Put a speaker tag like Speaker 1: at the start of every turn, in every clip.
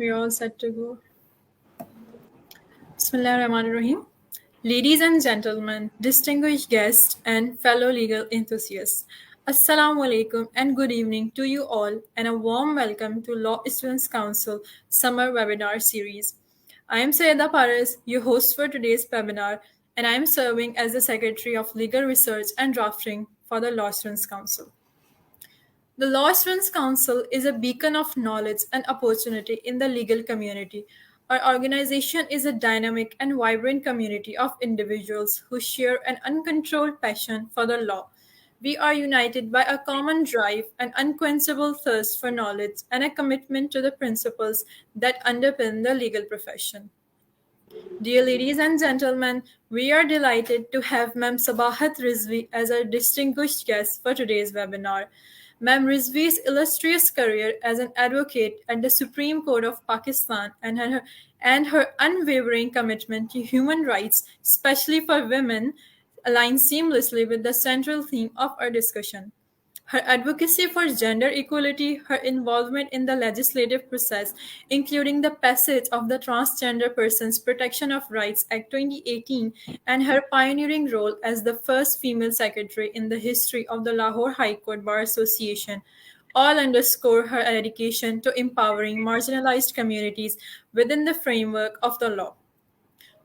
Speaker 1: We're all set to go. Bismillahirrahmanirrahim. Ladies and gentlemen, distinguished guests, and fellow legal enthusiasts, Assalamu alaikum and good evening to you all, and a warm welcome to Law Students Council Summer Webinar Series. I am 𝗘𝗺𝗽𝗏, your host for today's webinar, and I am serving as the Secretary of Legal Research and Drafting for the Law Students Council. The Law Students Council is a beacon of knowledge and opportunity in the legal community. Our organization is a dynamic and vibrant community of individuals who share an uncontrolled passion for the law. We are united by a common drive, an unquenchable thirst for knowledge, and a commitment to the principles that underpin the legal profession. Dear ladies and gentlemen, we are delighted to have Ms. Sabahat Rizvi as our distinguished guest for today's webinar. Ms. Rizvi's illustrious career as an advocate at the Supreme Court of Pakistan and her unwavering commitment to human rights, especially for women, align seamlessly with the central theme of our discussion. Her advocacy for gender equality, her involvement in the legislative process, including the passage of the Transgender Persons Protection of Rights Act 2018, and her pioneering role as the first female secretary in the history of the Lahore High Court Bar Association, all underscore her dedication to empowering marginalized communities within the framework of the law.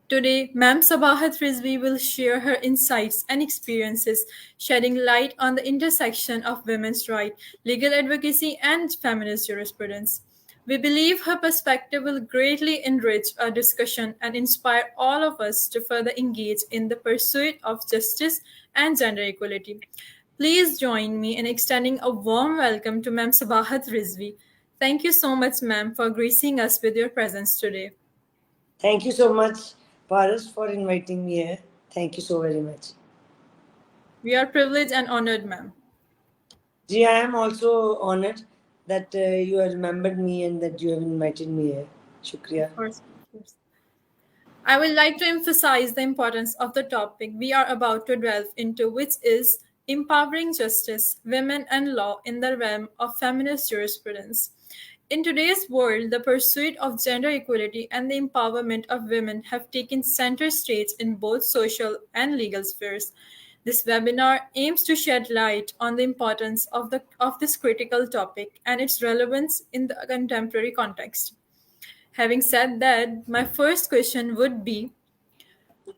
Speaker 1: Today, Ms. Sabahat Rizvi will share her insights and experiences, shedding light on the intersection of women's rights, legal advocacy, and feminist jurisprudence. We believe her perspective will greatly enrich our discussion and inspire all of us to further engage in the pursuit of justice and gender equality. Please join me in extending a warm welcome to Ms. Sabahat Rizvi. Thank you so much, ma'am, for gracing us with your presence today.
Speaker 2: Thank you so much, Paras, for inviting me here. Thank you so very much.
Speaker 1: We are privileged and honored, ma'am.
Speaker 2: I am also honored that you have remembered me and that you have invited me here. Shukriya.
Speaker 1: Of course. I would like to emphasize the importance of the topic we are about to delve into, which is empowering justice, women, and law in the realm of feminist jurisprudence. In today's world, the pursuit of gender equality and the empowerment of women have taken center stage in both social and legal spheres. This webinar aims to shed light on the importance of this critical topic and its relevance in the contemporary context. Having said that, my first question would be,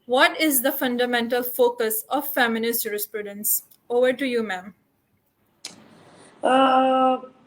Speaker 1: what is the fundamental focus of feminist jurisprudence? Over to you, ma'am.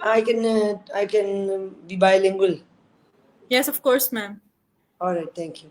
Speaker 2: I can be bilingual.
Speaker 1: Yes, of course, ma'am.
Speaker 2: All right, thank you.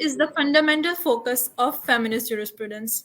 Speaker 1: is the fundamental focus of feminist jurisprudence?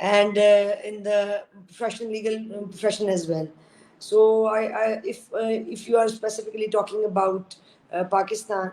Speaker 2: and in the legal profession as well. So if you are specifically talking about Pakistan,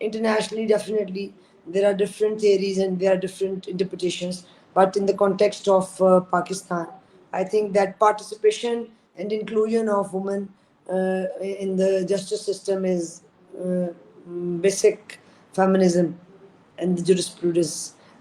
Speaker 2: Internationally, definitely there are different theories and there are different interpretations, but in the context of Pakistan, I think that participation and inclusion of women in the justice system is basic feminism and the jurisprudence.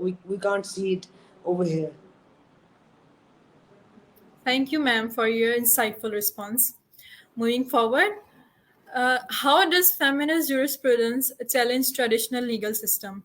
Speaker 2: we can't see it over here.
Speaker 1: Thank you, ma'am, for your insightful response. Moving forward, how does feminist jurisprudence challenge traditional legal system?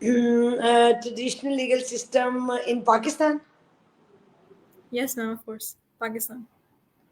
Speaker 2: traditional legal system in Pakistan?
Speaker 1: Yes, ma'am, of course, Pakistan.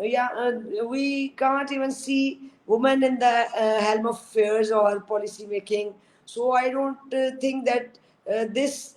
Speaker 2: We can't even see women in the helm of affairs or policy making. So I don't think that this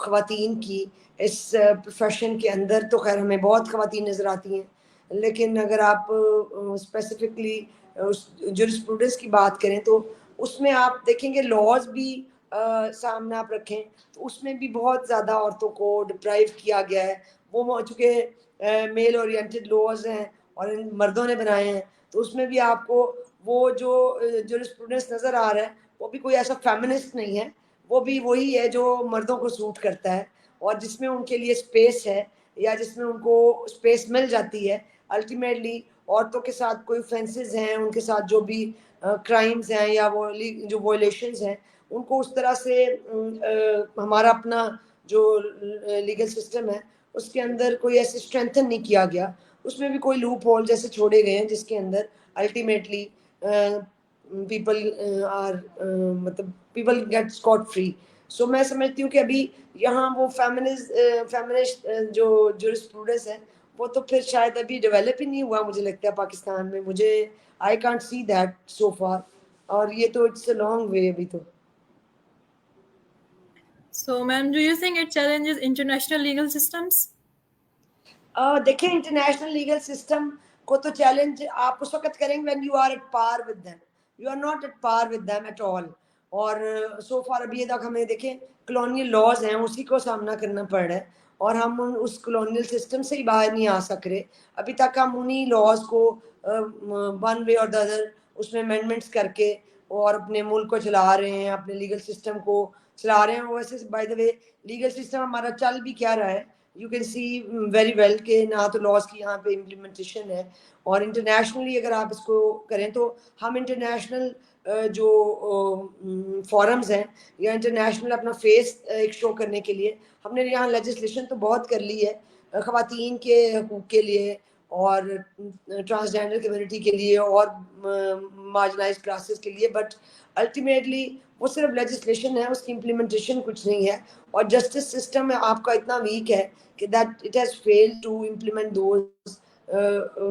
Speaker 2: خواتین کی اس profession کے اندر. تو خیر ہمیں بہت خواتین نظر آتی ہیں, لیکن اگر آپ اسپیسیفکلی جورسپروڈنس کی بات کریں تو اس میں آپ دیکھیں گے لاز بھی سامنے آپ رکھیں تو اس میں بھی بہت زیادہ عورتوں کو ڈپرائیو کیا گیا ہے. وہ چونکہ میل اورینٹڈ لاز ہیں اور مردوں نے بنائے ہیں, تو اس میں بھی آپ کو وہ جو جورسپروڈنس نظر آ رہا ہے وہ بھی کوئی ایسا فیمنسٹ نہیں ہے, وہ بھی وہی ہے جو مردوں کو سوٹ کرتا ہے اور جس میں ان کے لیے اسپیس ہے یا جس میں ان کو اسپیس مل جاتی ہے. الٹیمیٹلی عورتوں کے ساتھ کوئی offenses ہیں, ان کے ساتھ جو بھی کرائمز ہیں یا وہ جو وائلیشنز ہیں, ان کو اس طرح سے ہمارا اپنا جو لیگل سسٹم ہے اس کے اندر کوئی ایسے اسٹرینتھن نہیں کیا گیا. اس میں بھی کوئی لوپ ہول جیسے چھوڑے گئے ہیں جس کے اندر الٹیمیٹلی پیپل آر مطلب پیپل گیٹ اسکاٹ فری. سو میں سمجھتی ہوں کہ ابھی یہاں وہ فیمنسٹ جو جورسپروڈنس ہے وہ تو پھر شاید ابھی ڈیولپ ہی نہیں ہوا مجھے لگتا ہے پاکستان میں. مجھے آئی can't see that so for, اور یہ تو اٹس اے لانگ وے ابھی تو.
Speaker 1: So, ma'am, do you think it challenges international legal systems?
Speaker 2: دیکھیں انٹرنیشنل لیگل سسٹم کو تو چیلنج آپ اس وقت کریں گے when you are at par with them. You are not at par with them at all. اور سو فار ابھی تک ہمیں دیکھیں کلونیل لاز ہیں اسی کو سامنا کرنا پڑ رہا ہے اور ہم اس کلونیل سسٹم سے ہی باہر نہیں آ سک رہے. ابھی تک ہم انہی لاز کو ون وے اور دا ادر اس میں امینڈمنٹس کر کے اور اپنے ملک کو چلا رہے ہیں, اپنے لیگل سسٹم کو چلا رہے ہیں. ویسے by the way legal system ہمارا چل بھی کیا رہا ہے, you can see very well کہ نہ تو لاز کی یہاں پہ امپلیمنٹیشن ہے. اور انٹرنیشنلی اگر آپ اس کو کریں تو ہم انٹرنیشنل جو فورمز ہیں یا انٹرنیشنل اپنا فیس ایک شو کرنے کے لیے ہم نے یہاں لیجسلیشن تو بہت کر لی ہے خواتین کے حقوق کے لیے اور ٹرانسجینڈر کمیونٹی کے لیے اور مارجنائز کلاسز کے لیے, بٹ الٹیمیٹلی وہ صرف لیجسلیشن ہے, اس کی امپلیمنٹیشن کچھ نہیں ہے. اور جسٹس سسٹم آپ کا اتنا ویک ہے کہ that it has failed to implement those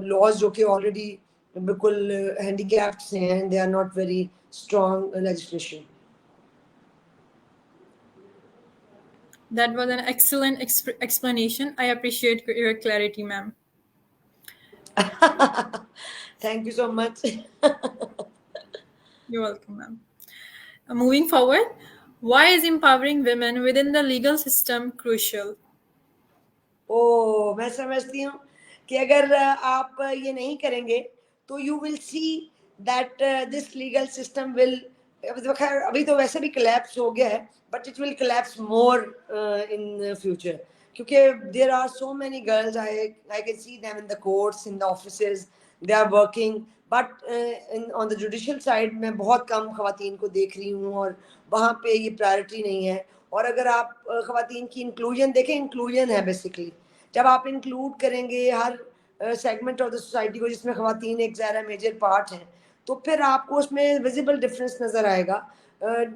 Speaker 2: laws جو کہ already بالکل handicapped ہیں, they are not very strong legislation.
Speaker 1: That was an excellent explanation. I appreciate your clarity, ma'am.
Speaker 2: Thank you so much.
Speaker 1: You're welcome, ma'am. Moving forward, why is empowering women within the legal system crucial?
Speaker 2: میں سمجھتی ہوں کہ اگر آپ یہ نہیں کریں گے تو you will see that this legal system will, ابھی تو ویسے بھی کلیپس ہو گیا ہے but it will collapse more in future, کیونکہ there are so many girls I can see them in the courts, in the offices, they are working, but on the judicial side میں بہت کم خواتین کو دیکھ رہی ہوں اور وہاں پہ یہ پرائرٹی نہیں ہے. اور اگر آپ خواتین کی انکلوژن دیکھیں, انکلوژن ہے بیسکلی, جب آپ انکلوڈ کریں گے ہر سیگمنٹ آف دا سوسائٹی کو جس میں خواتین ایک ظاہرہ میجر پارٹ ہیں, تو پھر آپ کو اس میں ویزیبل ڈفرینس نظر آئے گا.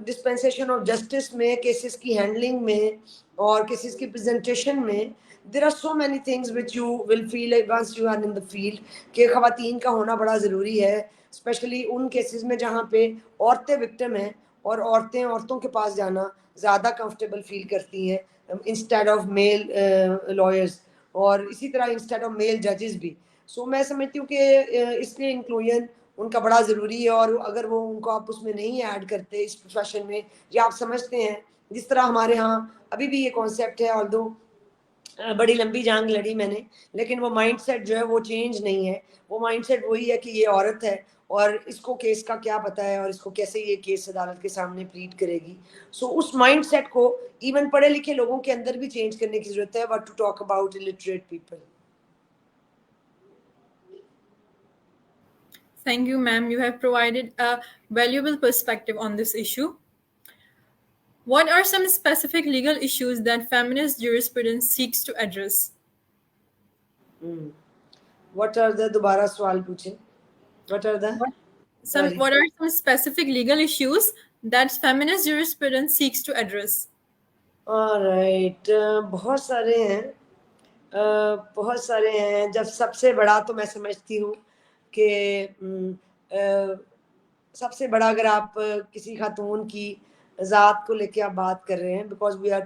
Speaker 2: ڈسپینسیشن آف جسٹس میں, کیسز کی ہینڈلنگ میں اور کیسز کی پریزنٹیشن میں, there are so many things which you will feel once you are in the field کہ خواتین کا ہونا بڑا ضروری ہے, اسپیشلی ان کیسز میں جہاں پہ عورتیں وکٹم ہیں اور عورتوں کے پاس جانا زیادہ کمفرٹیبل فیل کرتی ہیں انسٹیڈ آف میل لائرز, اور اسی طرح انسٹیڈ آف میل ججز بھی. سو میں سمجھتی ہوں کہ اس لیے انکلوژن ان کا بڑا ضروری ہے, اور اگر وہ ان کو آپ اس میں نہیں ایڈ کرتے اس پروفیشن میں, یا آپ سمجھتے ہیں جس طرح ہمارے ہاں ابھی بھی یہ کانسیپٹ ہے, although بڑی لمبی جنگ لڑی میں نے, لیکن وہ مائنڈ سیٹ جو ہے وہ چینج نہیں ہے. وہ مائنڈ سیٹ وہی ہے کہ یہ عورت ہے اور اس کو کیس کا کیا پتہ ہے اور اس کو کیسے یہ کیس عدالت کے سامنے پلیڈ کرے گی. سو اس مائنڈ سیٹ کو ایون پڑھے لکھے لوگوں کے اندر بھی چینج کرنے کی ضرورت ہے, but to talk about illiterate people.
Speaker 1: Thank you, ma'am. You have provided a valuable perspective on this issue. What are some specific legal issues that feminist jurisprudence seeks to address?
Speaker 2: What are the دوبارہ سوال پوچھیں. What are the sorry
Speaker 1: What are some specific legal issues that feminist jurisprudence seeks to address?
Speaker 2: alright, بہت سارے ہیں, بہت سارے ہیں. جب سب سے بڑا تو میں سمجھتی ہوں کہ سب سے بڑا اگر آپ کسی خاتون کی ذات کو لے کے آپ بات کر رہے ہیں، بیکاز وی آر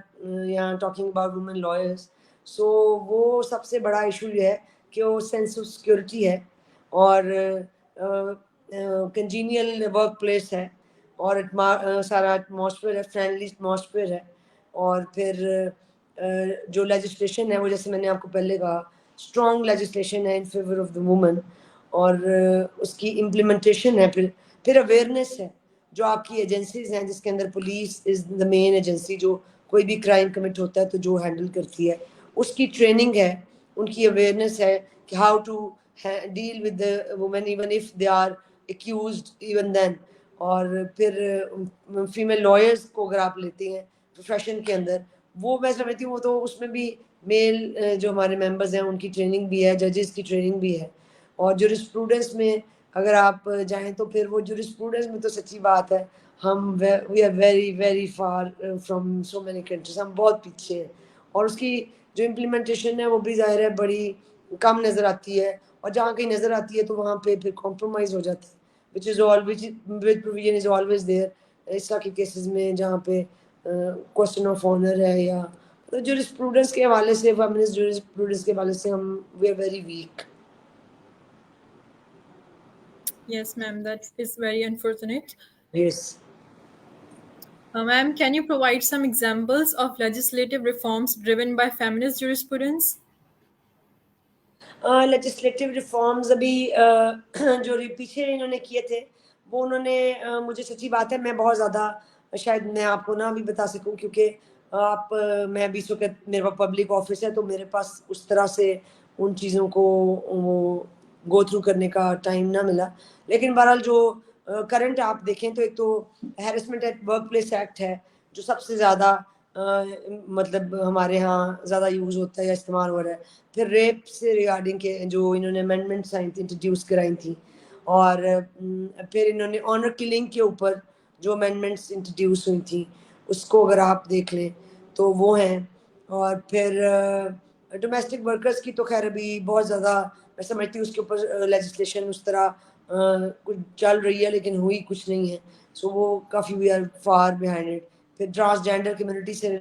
Speaker 2: یہاں ٹاکنگ اباؤٹ وومن لائرس، سو وہ سب سے بڑا ایشو یہ ہے کہ وہ سینس آف سیکورٹی ہے اور کنجینیل ورک پلیس ہے اور سارا ایٹماسفیئر ہے، فرینڈلی ایٹماسفیئر ہے، اور پھر جو لیجسلیشن ہے وہ جیسے میں نے آپ کو پہلے کہا اسٹرانگ لیجسلیشن ہے in favour of the woman, اور اس کی امپلیمنٹیشن ہے، پھر اویئرنیس ہے، جو آپ کی ایجنسیز ہیں جس کے اندر police is the main agency, جو کوئی بھی کرائم کمٹ ہوتا ہے تو جو ہینڈل کرتی ہے، اس کی ٹریننگ ہے، ان کی اویئرنیس ہے کہ how to deal with the woman even if they are accused even then. اور پھر فیمیل لائرس کو اگر آپ لیتے ہیں پروفیشن کے اندر، وہ میں سمجھتی ہوں وہ تو اس میں بھی میل جو ہمارے ممبرز ہیں ان کی ٹریننگ بھی ہے، ججز کی ٹریننگ بھی ہے، اور جورسپروڈنس میں اگر آپ جائیں تو پھر وہ جورسپروڈنس میں تو سچی بات ہے ہم we are very very far from so many countries, ہم بہت پیچھے ہیں، اور اس کی جو امپلیمنٹیشن ہے وہ بھی ظاہر ہے بڑی کم نظر آتی ہے، اور جہاں کہیں نظر آتی ہے تو وہاں پہ پھر کمپرومائز ہو جاتا ہے، which is provision is always there اس طرح کے کیسز میں جہاں پہ کوشچن آف آنر ہے، یا جورسپروڈنس کے حوالے سے، فیمنسٹ جورسپروڈنس کے حوالے سے ہم we are very weak.
Speaker 1: Yes, ma'am, that is very unfortunate.
Speaker 2: Yes.
Speaker 1: Ma'am, can you provide some examples of legislative reforms driven by feminist jurisprudence?
Speaker 2: Legislative reforms ابھی جو پیچھے انہوں نے کیے تھے وہ انہوں نے مجھے سچی بات ہے میں بہت زیادہ شاید میں آپ کو نہ بھی بتا سکوں، کیونکہ آپ میں بھی اس وقت میرے پاس پبلک آفس ہے تو میرے پاس اس طرح سے ان چیزوں کو گو تھرو کرنے کا ٹائم نہ ملا. لیکن بہرحال جو کرنٹ آپ دیکھیں تو ایک تو harassment at work place act ہے جو سب سے زیادہ مطلب ہمارے ہاں زیادہ یوز ہوتا ہے یا استعمال ہو رہا ہے. پھر ریپ سے ریگارڈنگ کے جو انہوں نے امینڈمنٹس آئی تھیں انٹروڈیوس کرائی تھیں، اور پھر انہوں نے آنر کلنگ کے اوپر جو امینڈمنٹس انٹروڈیوس ہوئی تھیں اس کو اگر آپ دیکھ لیں تو وہ ہیں. اور پھر ڈومیسٹک ورکرز کی تو خیر ابھی بہت زیادہ میں سمجھتی ہوں اس کے اوپر لیجسلیشن اس طرح کچھ چل رہی ہے لیکن ہوئی کچھ نہیں ہے، سو وہ کافی we are far behind it. پھر ٹرانسجینڈر کمیونٹی سے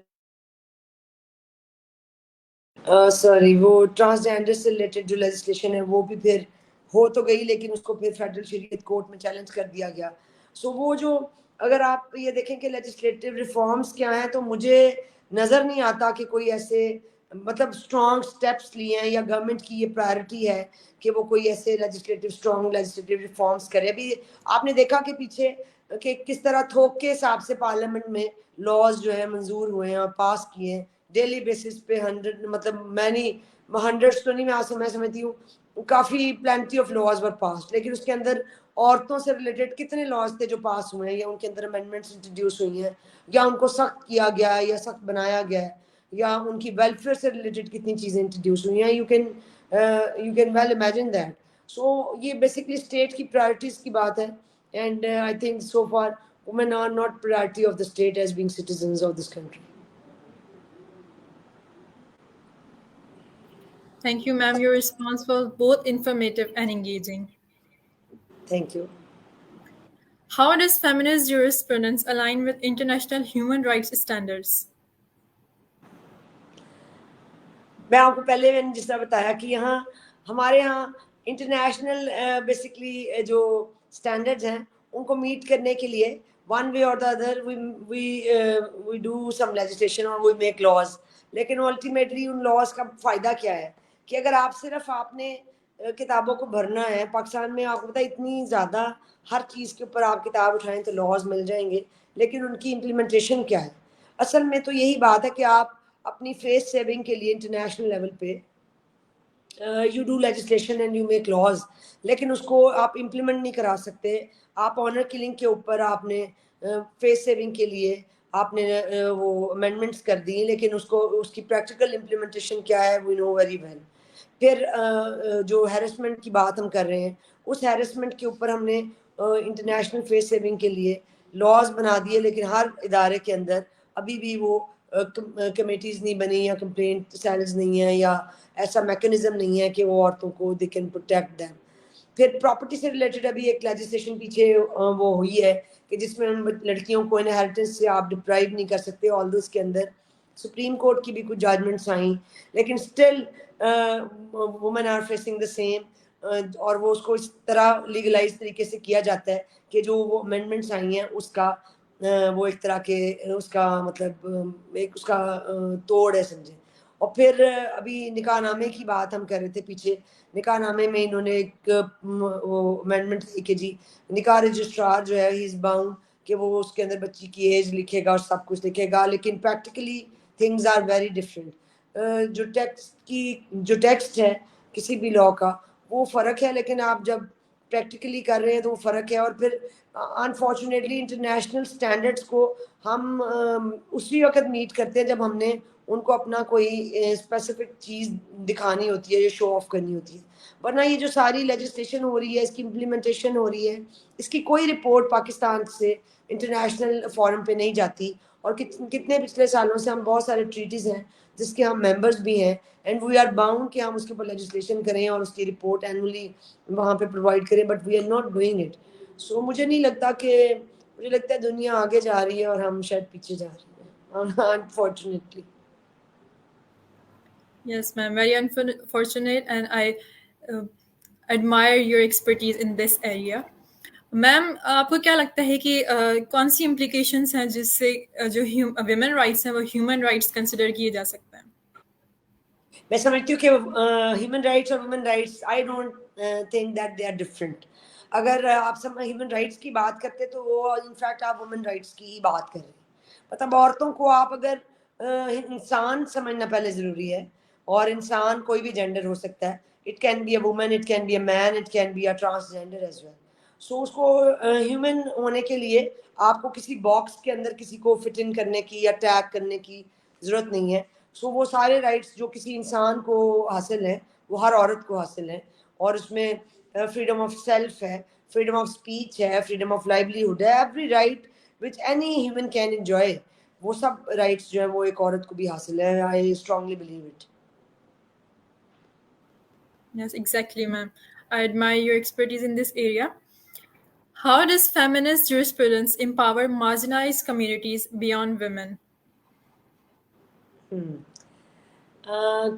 Speaker 2: سوری وہ ٹرانسجینڈر سے ریلیٹڈ جو لیجسلیشن ہے وہ بھی پھر ہو تو گئی لیکن اس کو پھر فیڈرل شریعت کورٹ میں چیلنج کر دیا گیا. سو وہ جو اگر آپ یہ دیکھیں کہ لیجسلیٹو ریفارمز کیا ہیں تو مجھے نظر نہیں آتا کہ کوئی ایسے مطلب اسٹرانگ اسٹیپس لیے ہیں یا گورنمنٹ کی یہ پرائرٹی ہے کہ وہ کوئی ایسے لیجسلیٹو اسٹرانگ لیجسلیٹو ریفارمز کرے. ابھی آپ نے دیکھا کہ پیچھے کہ کس طرح تھوک کے حساب سے پارلیمنٹ میں لاز جو ہیں منظور ہوئے ہیں اور پاس کیے ہیں ڈیلی بیسس پہ 100 مطلب مینی ہنڈریڈس تو نہیں میں سمجھتی ہوں کافی پلینٹی آف لاز ور پاس، لیکن اس کے اندر عورتوں سے ریلیٹڈ کتنے لاز تھے جو پاس ہوئے ہیں یا ان کے اندر امینڈمنٹس انٹروڈیوس ہوئی ہیں یا ان کو سخت کیا گیا ہے یا سخت بنایا گیا ہے یا ان کی ویلفیئر سے ریلیٹڈ کتنی چیزیں انٹروڈیوس ہوئی ہیں. You can well imagine that. So یہ بیسکلی اسٹیٹ کی پرائرٹیز کی بات ہے، and I think so far women are not priority of the state as being citizens of this country.
Speaker 1: Thank you, ma'am. Your response was both informative and engaging.
Speaker 2: Thank you.
Speaker 1: How does feminist jurisprudence align with international human rights standards?
Speaker 2: میں آپ کو پہلے میں نے جس طرح بتایا کہ یہاں ہمارے یہاں انٹرنیشنل بیسکلی جو اسٹینڈرڈز ہیں ان کو میٹ کرنے کے لیے ون وے اور the other we do some legislation اور وی میک لاز، لیکن الٹیمیٹلی ان لاز کا فائدہ کیا ہے کہ اگر آپ صرف آپ نے کتابوں کو بھرنا ہے پاکستان میں، آپ کو پتہ اتنی زیادہ ہر چیز کے اوپر آپ کتاب اٹھائیں تو لاز مل جائیں گے، لیکن ان کی امپلیمنٹیشن کیا ہے؟ اصل میں تو یہی بات ہے کہ آپ اپنی فیس سیونگ کے لیے انٹرنیشنل لیول پہ you do legislation and you make laws, لیکن اس کو آپ امپلیمنٹ نہیں کرا سکتے. آپ آنر کلنگ کے اوپر آپ نے فیس سیونگ کے لیے آپ نے وہ امینڈمنٹس کر دی، لیکن اس کی پریکٹیکل امپلیمنٹیشن کیا ہے وی نو ویری ویل. پھر جو ہیرسمنٹ کی بات ہم کر رہے ہیں اس ہیرسمنٹ کے اوپر ہم نے انٹرنیشنل فیس سیونگ کے لیے لاز بنا دیے، لیکن ہر ادارے کے اندر ابھی بھی وہ کمیٹیز نہیں بنی یا کمپلینٹ سیلز نہیں ہیں یا ایسا میکنزم نہیں ہے کہ وہ عورتوں کو دے کین پروٹیکٹ دیم. پھر پراپرٹی سے ریلیٹڈ ابھی ایک لیجسلیشن پیچھے وہ ہوئی ہے کہ جس میں لڑکیوں کو انہیریٹنس سے آپ ڈپرائیو نہیں کر سکتے، آل دو اس کے اندر سپریم کورٹ کی بھی کچھ ججمنٹس آئیں، لیکن still women are facing the same, اور وہ اس کو اس طرح لیگلائز طریقے سے کیا جاتا ہے کہ جو وہ امینڈمنٹس آئی ہیں اس کا وہ ایک طرح کے اس کا مطلب ایک اس کا توڑ ہے سمجھے. اور پھر ابھی نکاح نامے کی بات ہم کر رہے تھے پیچھے، نکاح نامے میں انہوں نے ایک امینڈمنٹ دی کہ جی نکاح رجسٹرار جو ہے ہی از باؤنڈ کہ وہ اس کے اندر بچی کی ایج لکھے گا اور سب کچھ لکھے گا، لیکن practically things are very different. جو ٹیکسٹ ہے کسی بھی لاء کا وہ فرق ہے، لیکن آپ جب پریکٹیکلی کر رہے ہیں تو وہ فرق ہے. اور پھر انفارچونیٹلی انٹرنیشنل اسٹینڈرڈس کو ہم اسی وقت میٹ کرتے ہیں جب ہم نے ان کو اپنا کوئی اسپیسیفک چیز دکھانی ہوتی ہے یا شو آف کرنی ہوتی ہے. ورنہ یہ جو ساری لیجسلیشن ہو رہی ہے، اس کی امپلیمنٹیشن ہو رہی ہے، اس کی کوئی رپورٹ پاکستان سے انٹرنیشنل فورم پہ نہیں جاتی. اور کتنے پچھلے سالوں سے ہم بہت سارے ٹریٹیز ہیں جس کے ہم ممبرز بھی ہیں، اینڈ وی آر باؤنڈ کہ ہم اس کے اوپر لیجسلیشن کریں اور اس کی رپورٹ اینولی وہاں پہ پرووائڈ کریں، but we are not doing it. So مجھے نہیں لگتا کہ مجھے لگتا ہے دنیا آگے جا رہی ہے اور ہم شاید پیچھے جا رہے ہیں unfortunately.
Speaker 1: Yes, ma'am. Very unfortunate, and I uh, admire your expertise in this area. میم آپ کو کیا لگتا ہے کہ کون سی امپلیکیشنس ہیں جس سے جو ویمن رائٹس ہیں وہ ہیومن رائٹس کنسیڈر کیے جا سکتے ہیں؟
Speaker 2: میں سمجھتی ہوں کہ ہیومن رائٹس اور women rights I don't think that they are different. اگر آپ سب ہیومن رائٹس کی بات کرتے تو وہ انفیکٹ آپ وومن رائٹس کی ہی بات کر رہے ہیں. مطلب عورتوں کو آپ اگر انسان سمجھنا پہلے ضروری ہے، اور انسان کوئی بھی جینڈر ہو سکتا ہے. It can be a woman, it can be a man, it can be a transgender as well. So اس کو ہیومن ہونے کے لیے آپ کو کسی باکس کے اندر کسی کو فٹ ان کرنے کی یا ٹیگ کرنے کی ضرورت نہیں ہے. سو وہ سارے رائٹس جو کسی انسان کو حاصل ہیں وہ ہر عورت کو حاصل ہیں، اور اس میں فریڈم آف سیلف ہے، فریڈم آف اسپیچ ہے، فریڈم آف لائیولیہڈ ہے، every right which any human can enjoy. وہ سب رائٹس جو ہیں وہ ایک عورت کو بھی حاصل ہے. I strongly believe it.
Speaker 1: Yes, exactly, ma'am. I admire your expertise in this area. How does feminist jurisprudence empower marginalized communities beyond women?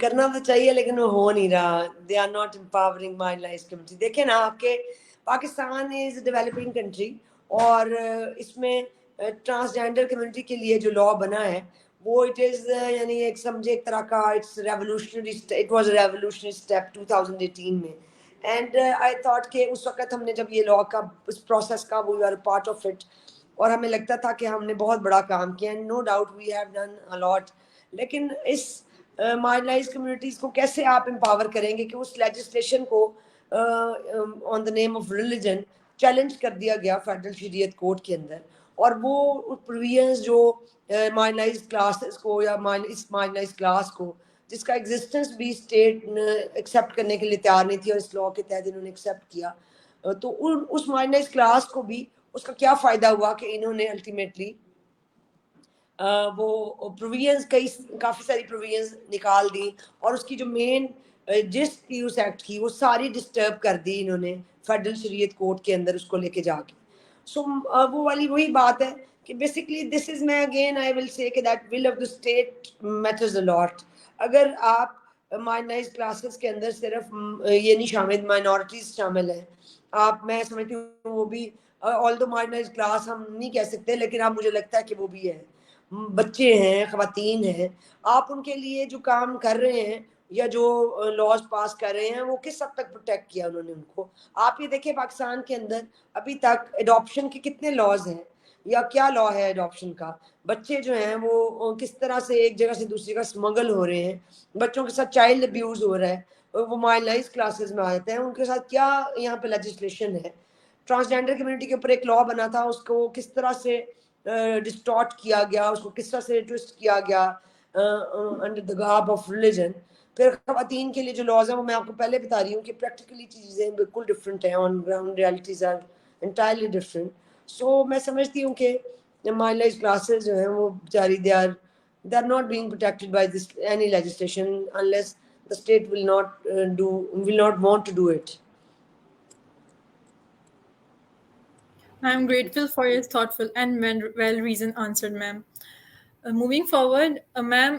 Speaker 2: کرنا تو چاہیے لیکن وہ ہو نہیں رہا. They are not empowering marginalized community. دیکھیں نا آپ کے Pakistan is a developing country, اور اس میں ٹرانسجینڈر کمیونٹی کے لیے جو لاء بنا ہے وہ اٹ از یعنی ایک سمجھے ایک طرح کا it's revolutionary, it was a revolutionary step 2018 میں. اینڈ آئی تھاٹ کہ اس وقت ہم نے جب یہ لاء کا اس پروسیس کا we are part of it, اور ہمیں لگتا تھا کہ ہم نے بہت بڑا کام کیا. No doubt we have done a lot. لیکن اس مارجنلائز کمیونٹیز کو کیسے آپ امپاور کریں گے کہ اس لیجسلیشن کو آن دا نیم آف ریلیجن چیلنج کر دیا گیا فیڈرل شریعت کورٹ کے اندر، اور وہ پروویژنز جو مارجنلائز کلاسز کو یا اس مارجنلائز کلاس کو جس کا ایگزسٹنس بھی اسٹیٹ ایکسیپٹ کرنے کے لیے تیار نہیں تھی، اور اس لاء کے تحت انہوں نے ایکسیپٹ کیا، تو اس مارجنلائز کلاس کو بھی اس کا کیا فائدہ ہوا کہ انہوں نے الٹیمیٹلی وہ پروویژنز کافی ساری پروویژنز نکال دی، اور اس کی جو مین جس تھی اس ایکٹ کی وہ ساری ڈسٹرب کر دی انہوں نے فیڈرل شریعت کورٹ کے اندر اس کو لے کے جا کے. سو وہ والی وہی بات ہے کہ بیسکلی دس از میں اگین آئی ول سے کہ that will of the state matters a lot. اگر آپ مارجنلائز کلاسز کے اندر صرف یہ نہیں شامل، مائنورٹیز شامل ہیں، آپ میں سمجھتی ہوں وہ بھی آلدو مارجنلائز کلاس ہم نہیں کہہ سکتے، لیکن اب مجھے لگتا ہے کہ وہ بھی ہے، بچے ہیں، خواتین ہیں. آپ ان کے لیے جو کام کر رہے ہیں یا جو لاز پاس کر رہے ہیں وہ کس حد تک پروٹیکٹ کیا انہوں نے ان کو. آپ یہ دیکھیں پاکستان کے اندر ابھی تک ایڈاپشن کے کتنے لاز ہیں، یا کیا لا ہے ایڈاپشن کا. بچے جو ہیں وہ کس طرح سے ایک جگہ سے دوسری جگہ اسمگل ہو رہے ہیں، بچوں کے ساتھ چائلڈ ابیوز ہو رہا ہے، وہ مارجنلائز کلاسز میں آ جاتے ہیں. ان کے ساتھ کیا یہاں پہ لیجسلیشن ہے. ٹرانسجینڈر کمیونٹی کے اوپر ایک لا بنا تھا، اس کو کس طرح سے ڈسٹارٹ کیا گیا، اس کو کس طرح سے ٹوسٹ کیا گیا انڈر دا گارب آف ریلیجن. پھر خواتین کے لیے جو لاز ہیں وہ میں آپ کو پہلے بتا رہی ہوں کہ پریکٹیکلی چیزیں بالکل ڈفرینٹ ہیں، on ground realities are entirely different. So میں سمجھتی ہوں کہ مارجنلائز کلاسز جو ہیں وہ بیچاری they are not being protected by this any legislation unless the state will not want to do it.
Speaker 1: I am grateful for your thoughtful and well-reasoned answer, ma'am. Moving forward, ma'am,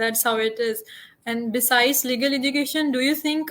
Speaker 1: That's how it is. And besides legal education, do you think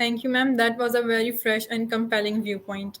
Speaker 1: Thank you, ma'am. That was a very fresh and compelling viewpoint.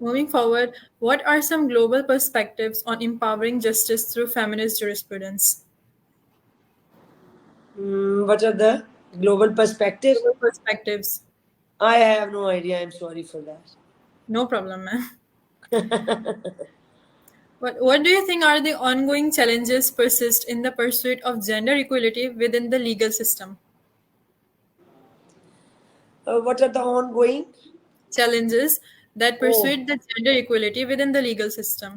Speaker 1: Moving forward, what are some global perspectives on empowering justice through feminist jurisprudence?
Speaker 2: What are the global perspectives?
Speaker 1: Global perspectives.
Speaker 2: I have no idea. I'm sorry for that.
Speaker 1: No problem, ma'am. What do you think are the ongoing challenges persist in the pursuit of gender equality within the legal system?
Speaker 2: What are the ongoing
Speaker 1: Challenges that pursuit the gender equality within the legal system?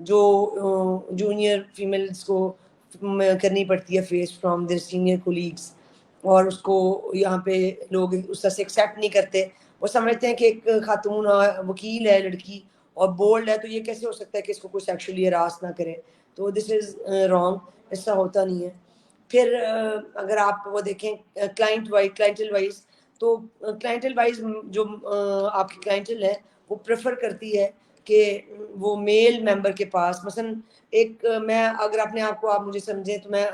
Speaker 2: جو junior females کو کرنی پڑتی ہے face from their senior colleagues, اور اس کو یہاں پہ لوگ اس طرح سے ایکسیپٹ نہیں کرتے. وہ سمجھتے ہیں کہ ایک خاتون وکیل ہے لڑکی اور بولڈ ہے تو یہ کیسے ہو سکتا ہے کہ اس کو کوئی سیکشولی ہراس نہ کرے. تو دس از رانگ، ایسا ہوتا نہیں ہے. پھر اگر آپ وہ دیکھیں کلائنٹل وائز، تو کلائنٹل وائز جو آپ کی کلائنٹل ہے وہ پریفر کرتی ہے کہ وہ میل ممبر کے پاس، مثلا ایک میں اگر اپنے آپ کو آپ مجھے سمجھیں تو میں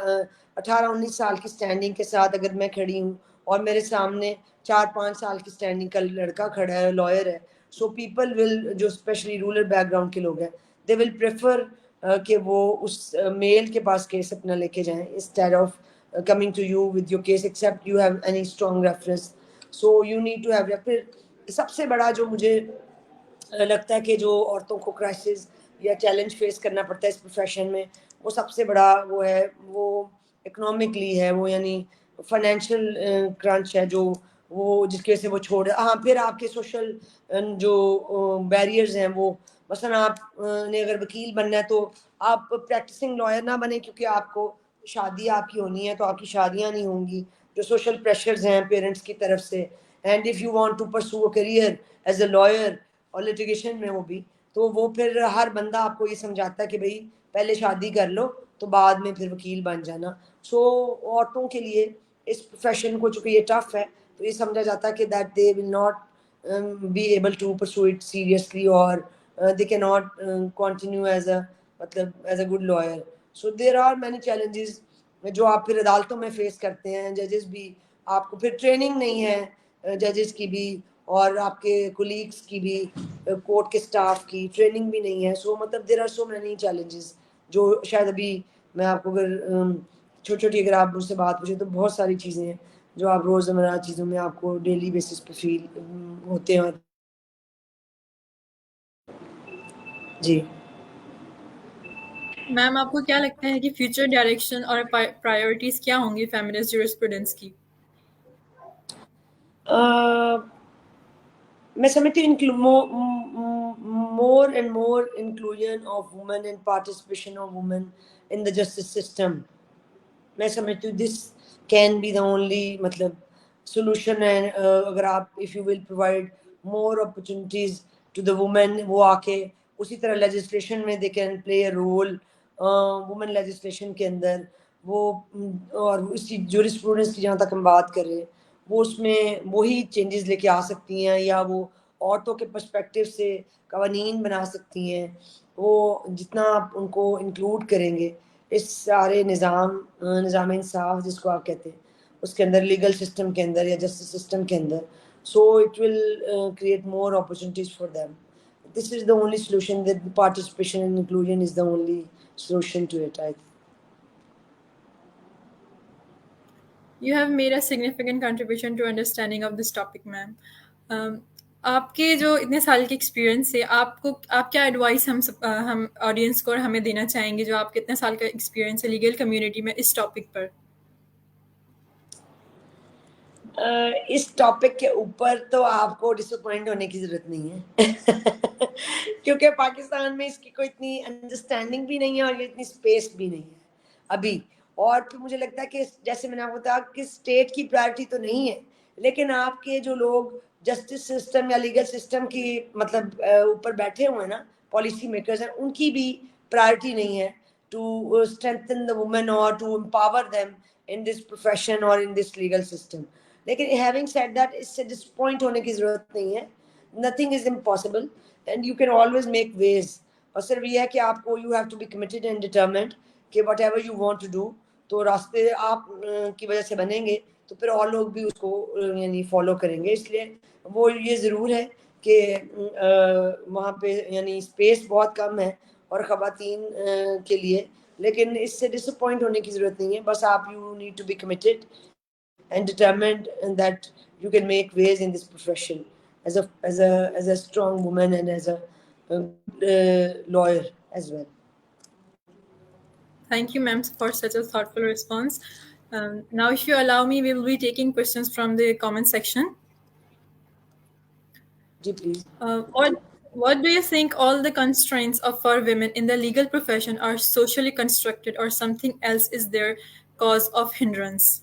Speaker 2: 18-19 سال کی سٹینڈنگ کے ساتھ اگر میں کھڑی ہوں اور میرے سامنے 4-5 سال کی سٹینڈنگ کا لڑکا کھڑا ہے، لائر ہے، سو پیپل ول، جو اسپیشلی رورل بیک گراؤنڈ کے لوگ ہیں، دے ول پریفر کہ وہ اس میل کے پاس کیس اپنا لے کے جائیں instead of coming to you with your case except you have any strong reference. So you need to have. پھر سب سے بڑا جو مجھے لگتا ہے کہ جو عورتوں کو کرائسس یا چیلنج فیس کرنا پڑتا ہے اس پروفیشن میں، وہ سب سے بڑا وہ ہے، وہ اکنامکلی ہے، وہ یعنی فائنینشیل کرنچ ہے، جو وہ جس کی وجہ سے وہ چھوڑ. ہاں پھر آپ کے سوشل جو بیریئرز ہیں، وہ مثلا آپ نے اگر وکیل بننا ہے تو آپ پریکٹسنگ لائر نہ بنیں کیونکہ آپ کو شادی آپ کی ہونی ہے تو آپ کی شادیاں نہیں ہوں گی. جو سوشل پریشرز ہیں پیرنٹس کی طرف سے، and if you want to pursue a career as a lawyer اور لٹیگیشن میں وہ بھی، تو وہ پھر ہر بندہ آپ کو یہ سمجھاتا ہے کہ بھئی پہلے شادی کر لو تو بعد میں پھر وکیل بن جانا. سو عورتوں کے لیے اس پروفیشن کو چونکہ یہ ٹف ہے تو یہ سمجھا جاتا ہے کہ that they will not be able to pursue it seriously, or they cannot continue as a مطلب as a good lawyer. So there are many challenges جو آپ پھر عدالتوں میں فیس کرتے ہیں. ججز بھی آپ کو پھر ٹریننگ نہیں ہے ججز کی بھی، اور آپ کے کولیگس کی بھی، کورٹ کے سٹاف کی ٹریننگ بھی نہیں ہے. سو مطلب there are so many challenges جو شاید ابھی میں آپ کو اگر چھوٹی چھوٹی اگر آپ مجھ سے بات پوچھیں تو بہت ساری چیزیں ہیں جو آپ روزمرہ چیزوں میں آپ کو ڈیلی بیسس پہ فیل ہوتے ہیں. جی
Speaker 1: میم آپ کو کیا لگتا ہے کہ فیوچر ڈائریکشن اور پرائیورٹیز کیا ہوں گی فیمنسٹ جورسپروڈنس کی؟
Speaker 2: میں سمجھتی ہوں more and more inclusion of women and participation of women in the justice system. میں سمجھتی ہوں this can be the only مطلب سولوشن ہے. اگر آپ if you will provide more opportunities to the women, وہ آ کے اسی طرح لیجسلیشن میں they can play a role women legislation کے اندر وہ، اور اسی جورسپروڈنس کی جہاں تک ہم بات کر رہے ہیں وہ اس میں وہی چینجز لے کے آ سکتی ہیں، یا وہ عورتوں کے پرسپیکٹیو سے قوانین بنا سکتی ہیں. وہ جتنا آپ ان کو انکلوڈ کریں گے اس سارے نظام انصاف جس کو آپ کہتے ہیں اس کے اندر، لیگل سسٹم کے اندر یا جسٹس سسٹم کے اندر، so it will create more opportunities for them. This is the only solution, that participation and inclusion is the only solution to it, I think.
Speaker 1: You have made a significant contribution to understanding of this topic, ma'am. آپ کے جو اتنے سال کے experience سے آپ کیا advice ہم آڈینس کو اور ہمیں دینا چاہیں گے جو آپ کے اتنے سال کا ایکسپیرینس ہے لیگل کمیونٹی میں اس ٹاپک پر؟
Speaker 2: اس ٹاپک کے اوپر تو آپ کو ڈس اپوائنٹ ہونے کی ضرورت نہیں ہے کیونکہ پاکستان میں اس کی کوئی اتنی انڈرسٹینڈنگ بھی نہیں ہے اور یہ اتنی اسپیس بھی نہیں ہے ابھی. اور پھر مجھے لگتا ہے کہ جیسے میں نے آپ کو بتایا کہ اسٹیٹ کی پرائرٹی تو نہیں ہے، لیکن آپ کے جو لوگ جسٹس سسٹم یا لیگل سسٹم کی مطلب اوپر بیٹھے ہوئے ہیں نا، پالیسی میکرز ہیں، ان کی بھی پرائرٹی نہیں ہے ٹو اسٹرینتھن دا وومن اور to empower them in this profession اور ان دس لیگل سسٹم. لیکن ہیونگ سیڈ دیٹ اس سے ڈسپوائنٹ ہونے کی ضرورت نہیں ہے. Nothing is impossible and you can always make ways. اور صرف یہ ہے کہ آپ کو you have to be committed and determined کہ whatever you want to do, تو راستے آپ کی وجہ سے بنیں گے تو پھر اور لوگ بھی اس کو یعنی فالو کریں گے. اس لیے وہ یہ ضرور ہے کہ وہاں پہ یعنی اسپیس بہت کم ہے اور خواتین کے لیے، لیکن اس سے ڈس اپوائنٹ ہونے کی ضرورت نہیں ہے. بس آپ you need to be committed and determined and that you can make ways in this profession as a strong woman and as a lawyer as well.
Speaker 1: Thank you, ma'am, for such a thoughtful response. Now, if you allow me, we will be taking questions from the comment section.
Speaker 2: Ji, please.
Speaker 1: What do you think all the constraints for women in the legal profession are socially constructed or something else is their cause of hindrance?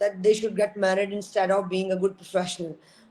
Speaker 2: that they should get married instead of being a good professional.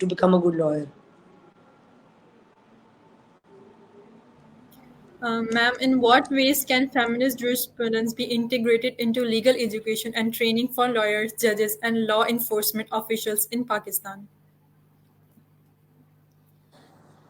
Speaker 2: to become a good lawyer.
Speaker 1: Ma'am, in what ways can feminist jurisprudence be integrated into legal education and training for lawyers, judges, and law enforcement officials in Pakistan?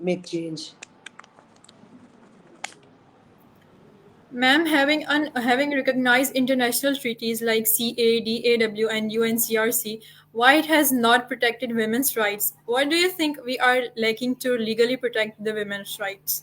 Speaker 2: make change.
Speaker 1: Ma'am, having recognized international treaties like CADAW and UNCRC, why it has not protected women's rights? What do you think we are lacking to legally protect the women's rights?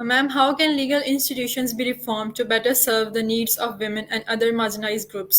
Speaker 1: Ma'am, how can legal institutions be reformed to better serve the needs of women and other marginalized groups?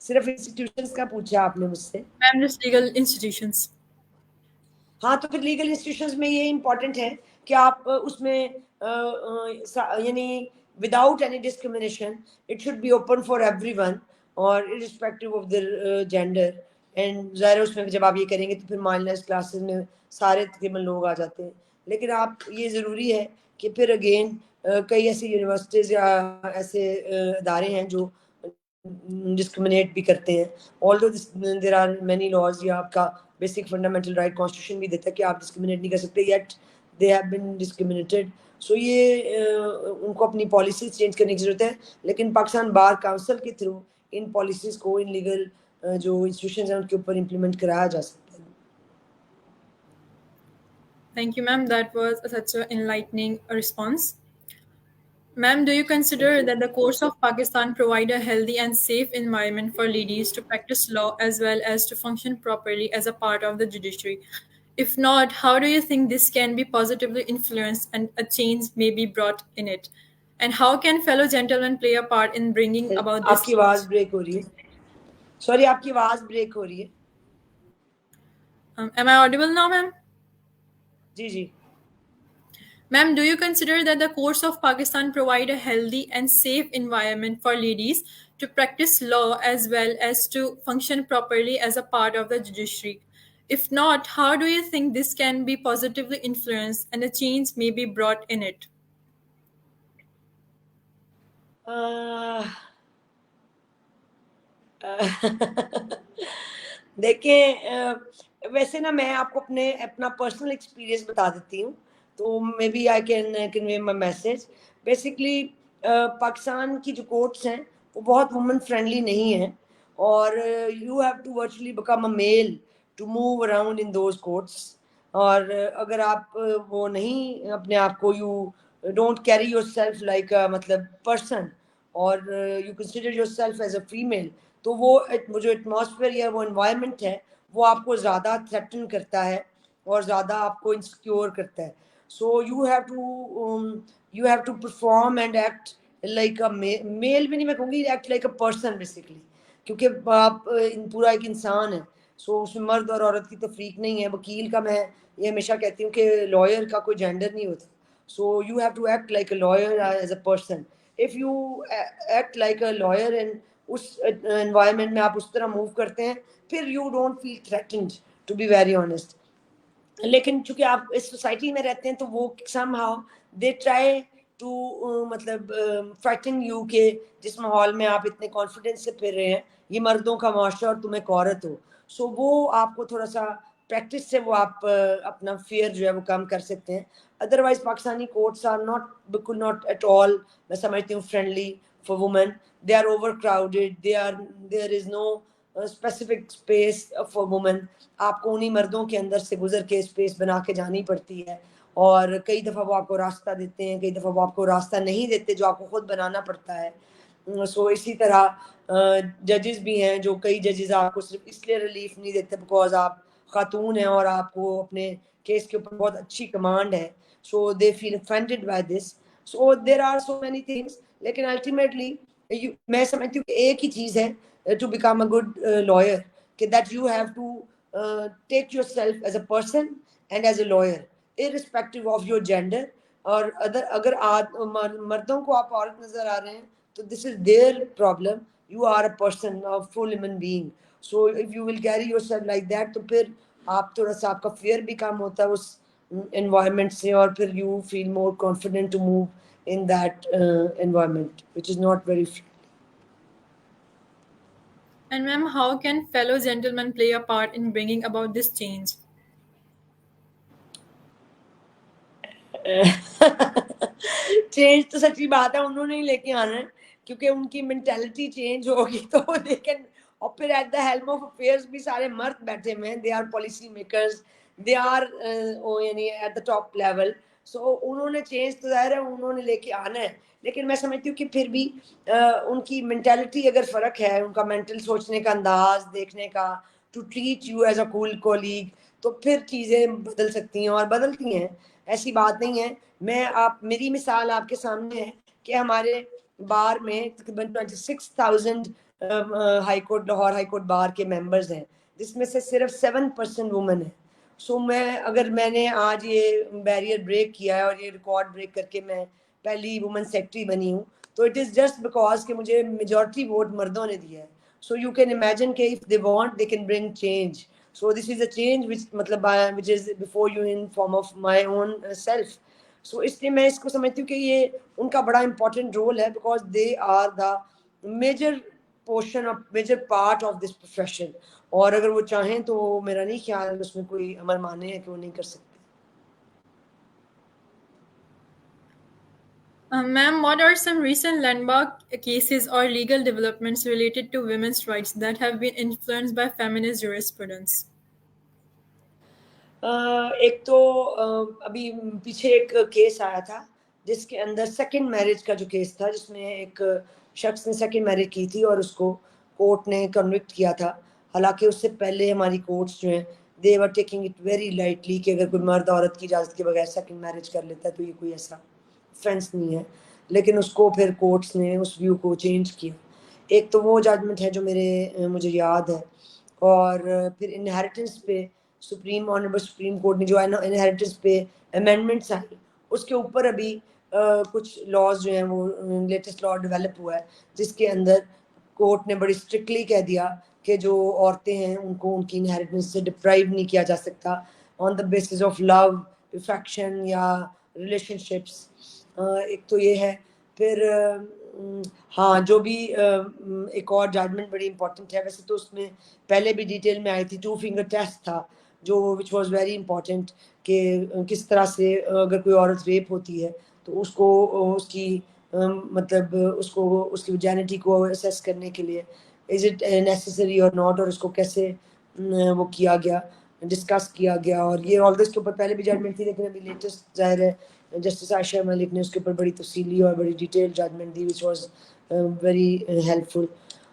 Speaker 2: صرف institutions کا پوچھا آپ نے مجھ سے.
Speaker 1: Ma'am, just legal institutions.
Speaker 2: ہاں تو پھر لیگل انسٹیٹیوشنز میں یہ امپورٹنٹ ہے کہ آپ اس میں یعنی without any discrimination it should be open for everyone اور irrespective of their gender. And ظاہر ہے اس میں جب آپ یہ کریں گے تو پھر مارجنائز کلاسز میں سارے تقریباً لوگ آ جاتے ہیں. لیکن آپ یہ ضروری ہے کہ پھر اگین کئی ایسی یونیورسٹیز یا ایسے ادارے ہیں جو ڈسکرمنیٹ بھی کرتے ہیں. although there are many laws, یہ آپ کا بیسک فنڈامنٹل رائٹ کانسٹیٹیوشن بھی دیتا ہے کہ آپ ڈسکرمنیٹ نہیں کر سکتے, yet they have been discriminated. سو یہ ان کو اپنی پالیسیز چینج کرنے کی ضرورت ہے. لیکن پاکستان بار کاؤنسل کے تھرو ان پالیسیز کو ان لیگل جو انسٹیٹیوشنز ہیں ان کے اوپر امپلیمنٹ کرایا جا سکتا ہے.
Speaker 1: Thank you, ma'am. That was such an enlightening response. Ma'am, do you consider
Speaker 2: Thank you.
Speaker 1: that the courts of Pakistan provide a healthy and safe environment for ladies to practice law as well as to function properly as a part of the judiciary? If not, how do you think this can be positively influenced and a change may be brought in it? And how can fellow gentlemen play a part in bringing about
Speaker 2: آپ
Speaker 1: this
Speaker 2: کی آواز
Speaker 1: change?
Speaker 2: Break ہو رہی ہے. Sorry, آپ کی آواز break ہو رہی ہے.
Speaker 1: Am I audible now, ma'am?
Speaker 2: G G.
Speaker 1: Ma'am, do you consider that the courts of Pakistan provide a healthy and safe environment for ladies to practice law as well as to function properly as a part of the judiciary? If not, how do you think this can be positively influenced and a change may be brought in it?
Speaker 2: دیکھیں ویسے نا میں آپ کو اپنا personal experience بتا دیتی ہوں تو maybe I can convey my message. Basically Pakistan کی جو کورٹس ہیں وہ بہت وومن فرینڈلی نہیں ہیں اور you have to virtually become a male to move around in those courts. اور اگر آپ وہ نہیں اپنے آپ کو you don't carry yourself like مطلب پرسن اور you consider yourself as a female تو وہ جو ایٹماسفیئر یا وہ انوائرمنٹ ہے وہ آپ کو زیادہ تھریٹن کرتا ہے اور زیادہ آپ کو انسیکیور کرتا ہے. So you have to perform and act like a male بھی نہیں, میں کہوں گی act like a person basically, کیونکہ آپ پورا ایک انسان ہے. سو اس میں مرد اور عورت کی تفریق نہیں ہے. وکیل کا میں یہ ہمیشہ کہتی ہوں کہ لائر کا کوئی جینڈر نہیں ہوتا. So you have to act like a lawyer as a person. If you act like a lawyer and اس انوائرمنٹ میں آپ اس طرح موو کرتے ہیں پھر you don't feel threatened to be very honest. لیکن چونکہ آپ اس سوسائٹی میں رہتے ہیں تو وہ somehow they try to مطلب فرائٹن یو کہ جس ماحول میں آپ اتنے کانفیڈنس سے پھر رہے ہیں یہ مردوں کا معاشرہ اور تم ایک عورت ہو. سو وہ آپ کو تھوڑا سا پریکٹس سے وہ آپ اپنا فیئر جو ہے وہ کم کر سکتے ہیں. Otherwise Pakistani courts are not بالکل ناٹ ایٹ آل میں سمجھتی ہوں friendly for women. They are overcrowded, there is no specific space for women. آپ کو انہیں مردوں کے اندر سے گزر کے اسپیس بنا کے جانی پڑتی ہے اور کئی دفعہ وہ آپ کو راستہ دیتے ہیں, کئی دفعہ وہ آپ کو راستہ نہیں دیتے جو آپ کو خود بنانا پڑتا ہے. سو اسی طرح ججز بھی ہیں جو کئی ججز آپ کو صرف اس لیے ریلیف نہیں دیتے بیکاز آپ خاتون ہیں اور آپ کو اپنے کیس کے اوپر بہت اچھی کمانڈ ہے. So they feel offended by this. So there are so many things. لیکن الٹیمیٹلی میں سمجھتی ہوں کہ ایک ہی چیز ہے to become a good lawyer کہ that you have to take yourself as a person and as a lawyer irrespective of your gender. اور اگر مردوں کو آپ عورت نظر آ رہے ہیں تو this is there problem. You are a person full human being. So if you will carry yourself like that تو پھر آپ تھوڑا سا آپ کا فیئر بھی کم ہوتا ہے اس environment سے اور پھر you feel more confident to move in that environment which is not very free.
Speaker 1: And ma'am, how can fellow gentlemen play a part in bringing about this change?
Speaker 2: Change تو سچی بات ہے انہوں نے ہی لے کے آنا ہے کیونکہ ان کی مینٹیلٹی چینج ہوگی تو دے کین. اور پھر at the helm of affairs بھی سارے مرد بیٹھے ہوئے ہیں. They are policy makers, they are یعنی at the top level. So انہوں نے چینج تو ظاہر ہے انہوں نے لے کے آنا ہے. لیکن میں سمجھتی ہوں کہ پھر بھی ان کی مینٹیلٹی اگر فرق ہے, ان کا مینٹل سوچنے کا انداز, دیکھنے کا, to treat you as a cool colleague, تو پھر چیزیں بدل سکتی ہیں اور بدلتی ہیں. ایسی بات نہیں ہے. میری مثال آپ کے سامنے ہے کہ ہمارے بار میں تقریباً 26,000 high court Lahore high court bar کے ممبرز ہیں، جس میں سے صرف 7% وومن ہیں. سو اگر میں نے آج یہ بیریئر بریک کیا ہے اور یہ ریکارڈ بریک کر کے میں پہلی وومن سیکٹری بنی ہوں، تو اٹ از جسٹ بیکاز کہ مجھے میجورٹی ووٹ مردوں نے دیا ہے. سو یو کین امیجن کہ if they want they can bring change. So this is a change which is before you in form of my own self. So اس لیے میں اس کو سمجھتی ہوں کہ یہ ان کا بڑا امپورٹنٹ رول ہے، because they are the major portion of major part of this profession. اور اگر وہ چاہیں تو میرا نہیں خیال اس میں کوئی عمل مانے ہے کہ وہ نہیں کر سکتے.
Speaker 1: Ma'am, what are some recent landmark cases or legal developments related to women's rights that have been influenced by feminist jurisprudence?
Speaker 2: ایک تو ابھی پیچھے ایک کیس آیا تھا جس کے اندر سیکنڈ میرج کا جو کیس تھا، جس میں ایک شخص نے سیکنڈ میرج کی تھی اور اس کو کورٹ نے کنوکٹ کیا تھا. حالانکہ اس سے پہلے ہماری کورٹس جو ہیں they were taking it very lightly کہ اگر کوئی مرد عورت کی اجازت کے بغیر سیکنڈ میرج کر لیتا ہے تو یہ کوئی ایسا فرینڈس نہیں ہے. لیکن اس کو پھر کورٹس نے اس ویو کو چینج کیا. ایک تو وہ ججمنٹ ہے جو مجھے یاد ہے. اور پھر انہیریٹنس پہ آنریبل سپریم کورٹ نے جو انہیریٹنس پہ امینڈمنٹس آئی، اس کے اوپر ابھی کچھ لاز جو ہیں وہ لیٹسٹ لا ڈیولپ ہوا ہے، جس کے اندر کورٹ نے بڑی اسٹرکٹلی کہہ دیا کہ جو عورتیں ہیں ان کو ان کی انہیریٹنس سے ڈپرائیو نہیں کیا جا سکتا on the basis of love, affection یا ریلیشن شپس. ایک تو یہ ہے. پھر ہاں جو بھی ایک اور ججمنٹ بڑی امپورٹنٹ ہے، ویسے تو اس میں پہلے بھی ڈیٹیل میں آئی تھی، 2 فنگر ٹیسٹ تھا جو وچ واز ویری امپورٹنٹ کہ کس طرح سے اگر کوئی عورت ریپ ہوتی ہے تو اس کو اس کی مطلب اس کی وجینٹی کو اسیس کرنے کے لیے از اٹ نیسسری اور ناٹ، اور اس کو کیسے وہ کیا گیا، ڈسکس کیا گیا. اور یہ آل دس کے اوپر پہلے بھی ججمنٹ تھی، لیکن ابھی لیٹسٹ ظاہر ہے جسٹس عائشہ ملک نے اس کے اوپر بڑی تفصیلی اور بڑی ڈیٹیل ججمنٹ دی which was very helpful.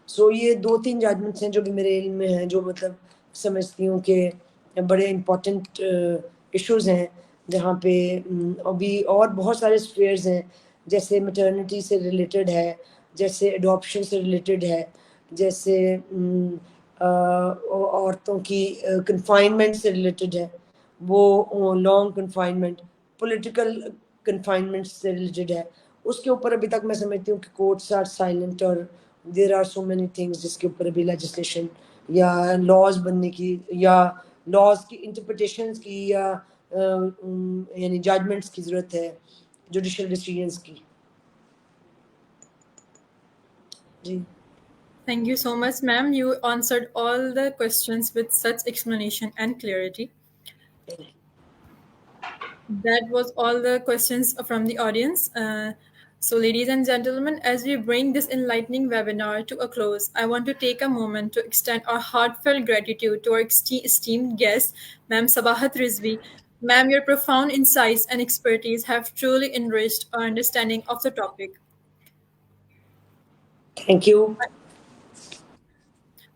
Speaker 2: سو یہ 2-3 ججمنٹس ہیں جو بھی میرے علم میں ہیں، جو مطلب سمجھتی ہوں کہ بڑے امپورٹنٹ ایشوز ہیں، جہاں پہ ابھی اور بہت سارے اسفیئرز ہیں، جیسے میٹرنٹی سے ریلیٹڈ ہے، جیسے اڈاپشن سے ریلیٹڈ ہے، جیسے عورتوں کی کنفائنمنٹ سے ریلیٹڈ ہے، وہ لانگ کنفائنمنٹ، پولیٹیکل کنفائنمنٹ سے ریلیٹڈ ہے. اس کے اوپر ابھی تک میں سمجھتی ہوں کہ کورٹس آر سائلنٹ، اور there are so many things جس کے اوپر ابھی لیجسلیشن یا لاز بننے کی یا لاز کی انٹرپریٹیشنز کی یا یعنی ججمنٹس کی ضرورت ہے، جوڈیشل ڈیسیژنس کی. جی
Speaker 1: Thank you so much, ma'am. You answered all the questions with such explanation and clarity.
Speaker 2: Thank you.
Speaker 1: That was all the questions from the audience. So, ladies and gentlemen, as we bring this enlightening webinar to a close, I want to take a moment to extend our heartfelt gratitude to our esteemed guest, Ma'am Sabahat Rizvi. Ma'am, your profound insights and expertise have truly enriched our understanding of the topic.
Speaker 2: Thank you.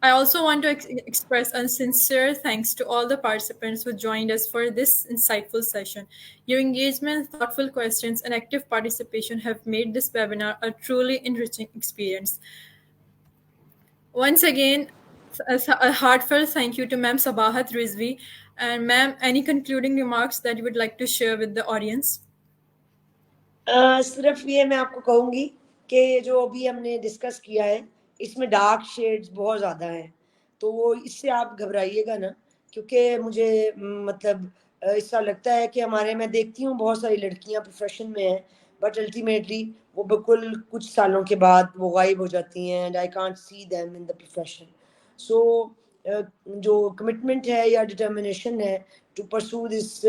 Speaker 1: I also want to express a sincere thanks to all the participants who joined us for this insightful session. Your engagement, thoughtful questions, and active participation have made this webinar a truly enriching experience. Once again, a heartfelt thank you to Ma'am Sabahat Rizvi. And ma'am, any concluding remarks that you would like to share with the audience?
Speaker 2: صرف یہ میں آپ کو کہوں گی کہ جو ابھی ہم نے ڈسکس کیا ہے اس میں ڈارک شیڈز بہت زیادہ ہیں، تو وہ اس سے آپ گھبرائیے گا نا، کیونکہ مجھے مطلب اس طرح لگتا ہے کہ میں دیکھتی ہوں بہت ساری لڑکیاں پروفیشن میں ہیں، بٹ الٹیمیٹلی وہ بالکل کچھ سالوں کے بعد وہ غائب ہو جاتی ہیں، and I can't see them in the profession. So جو کمٹمنٹ ہے یا ڈٹرمنیشن ہے to pursue this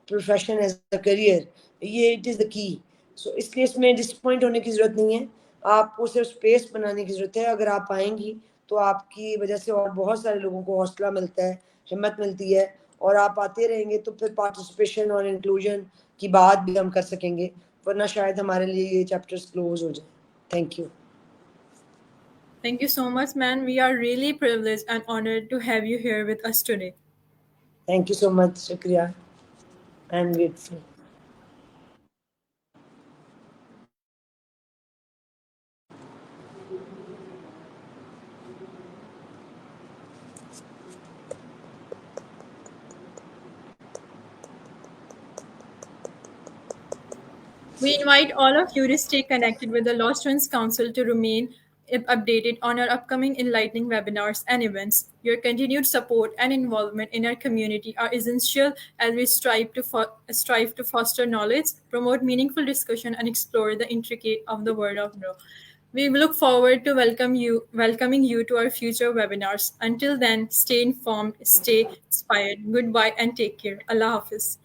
Speaker 2: profession as a career, یہ it is the key. So اس لیے اس میں ڈسپوائنٹ ہونے کی ضرورت نہیں ہے، آپ کو صرف اسپیس بنانے کی ضرورت ہے. اگر آپ آئیں گی تو آپ کی وجہ سے اور بہت سارے لوگوں کو حوصلہ ملتا ہے، ہمت ملتی ہے، اور آپ آتے رہیں گے تو پھر پارٹیسپیشن اور انکلوژن کی بات بھی ہم کر سکیں گے، ورنہ شاید ہمارے لیے یہ چیپٹرز کلوز ہو جائیں. Thank you.
Speaker 1: Thank you so much, ma'am. We are really privileged and honored to have you here with us today.
Speaker 2: Thank you so much. شکریہ. I am grateful.
Speaker 1: We invite all of you to stay connected with the Law Students Council to remain updated on our upcoming enlightening webinars and events. Your continued support and involvement in our community are essential as we strive to foster knowledge, promote meaningful discussion, and explore the intricate of the world of law. We look forward to welcoming you to our future webinars. Until then, stay informed, stay inspired. Goodbye and take care. Allah Hafiz.